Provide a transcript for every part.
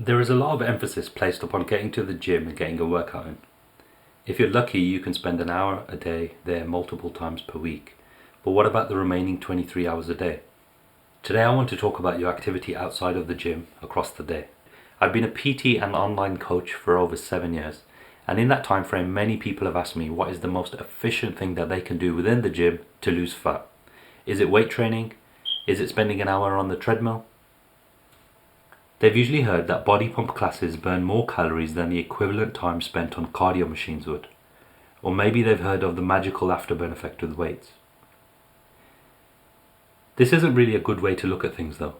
There is a lot of emphasis placed upon getting to the gym and getting a workout in. If you're lucky, you can spend an hour a day there multiple times per week. But what about the remaining 23 hours a day? Today I want to talk about your activity outside of the gym across the day. I've been a PT and online coach for over 7 years, and in that time frame many people have asked me what is the most efficient thing that they can do within the gym to lose fat. Is it weight training? Is it spending an hour on the treadmill? They've usually heard that body pump classes burn more calories than the equivalent time spent on cardio machines would. Or maybe they've heard of the magical afterburn effect with weights. This isn't really a good way to look at things though.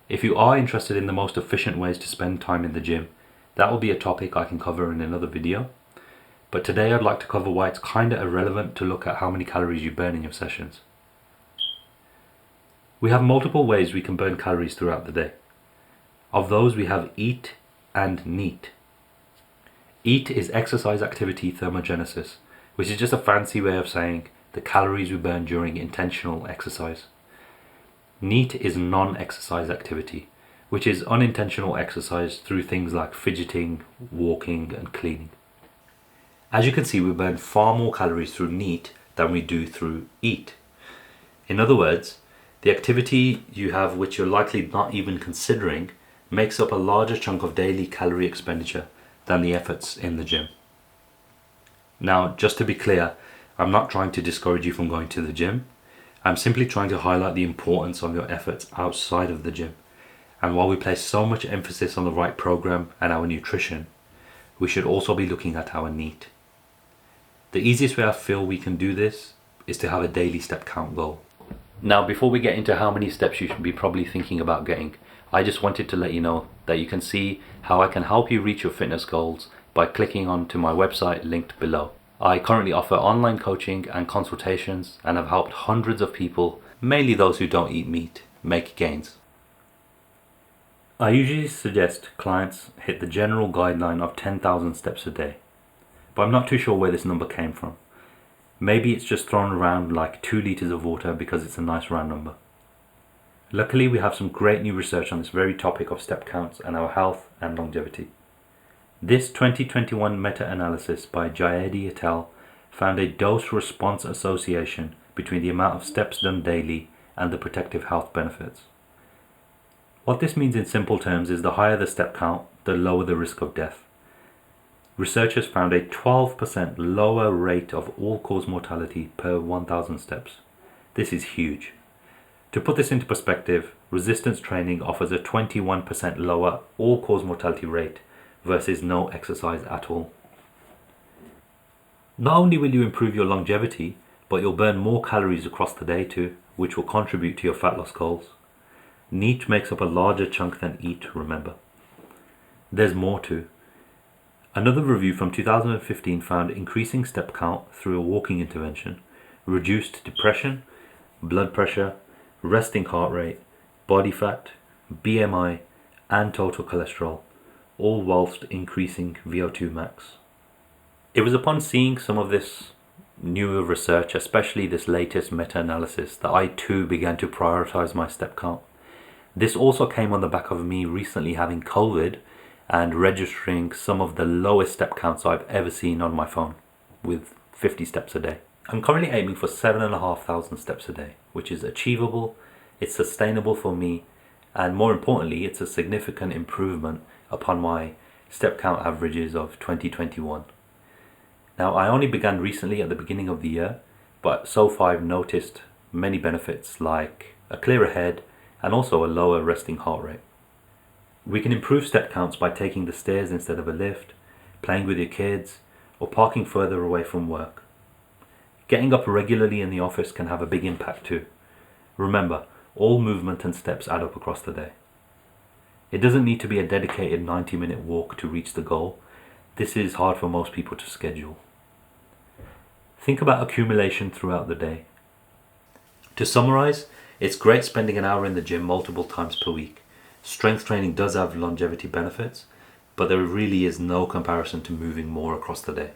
If you are interested in the most efficient ways to spend time in the gym, that will be a topic I can cover in another video. But today I'd like to cover why it's kinda irrelevant to look at how many calories you burn in your sessions. We have multiple ways we can burn calories throughout the day. Of those we have eat and NEAT. EAT is exercise activity thermogenesis, which is just a fancy way of saying the calories we burn during intentional exercise. NEAT is non-exercise activity, which is unintentional exercise through things like fidgeting, walking and cleaning. As you can see, we burn far more calories through NEAT than we do through EAT. In other words, the activity you have which you're likely not even considering makes up a larger chunk of daily calorie expenditure than the efforts in the gym. Now, just to be clear, I'm not trying to discourage you from going to the gym. I'm simply trying to highlight the importance of your efforts outside of the gym. And while we place so much emphasis on the right program and our nutrition, we should also be looking at our NEAT. The easiest way I feel we can do this is to have a daily step count goal. Now, before we get into how many steps you should be probably thinking about getting, I just wanted to let you know that you can see how I can help you reach your fitness goals by clicking onto my website linked below. I currently offer online coaching and consultations and have helped hundreds of people, mainly those who don't eat meat, make gains. I usually suggest clients hit the general guideline of 10,000 steps a day, but I'm not too sure where this number came from. Maybe it's just thrown around like 2 liters of water because it's a nice round number. Luckily, we have some great new research on this very topic of step counts and our health and longevity. This 2021 meta-analysis by Jaedi et al. Found a dose-response association between the amount of steps done daily and the protective health benefits. What this means in simple terms is the higher the step count, the lower the risk of death. Researchers found a 12% lower rate of all-cause mortality per 1,000 steps. This is huge. To put this into perspective, resistance training offers a 21% lower all-cause mortality rate versus no exercise at all. Not only will you improve your longevity, but you'll burn more calories across the day too, which will contribute to your fat loss goals. NEAT makes up a larger chunk than EAT, remember. There's more too. Another review from 2015 found increasing step count through a walking intervention reduced depression, blood pressure, resting heart rate, body fat, BMI and total cholesterol, all whilst increasing VO2 max. It was upon seeing some of this newer research, especially this latest meta-analysis, that I too began to prioritize my step count. This also came on the back of me recently having COVID and registering some of the lowest step counts I've ever seen on my phone, with 50 steps a day. I'm currently aiming for 7,500 steps a day, which is achievable, it's sustainable for me, and more importantly, it's a significant improvement upon my step count averages of 2021. Now, I only began recently at the beginning of the year, but so far I've noticed many benefits like a clearer head and also a lower resting heart rate. We can improve step counts by taking the stairs instead of a lift, playing with your kids, or parking further away from work. Getting up regularly in the office can have a big impact too. Remember, all movement and steps add up across the day. It doesn't need to be a dedicated 90-minute walk to reach the goal. This is hard for most people to schedule. Think about accumulation throughout the day. To summarize, it's great spending an hour in the gym multiple times per week. Strength training does have longevity benefits, but there really is no comparison to moving more across the day.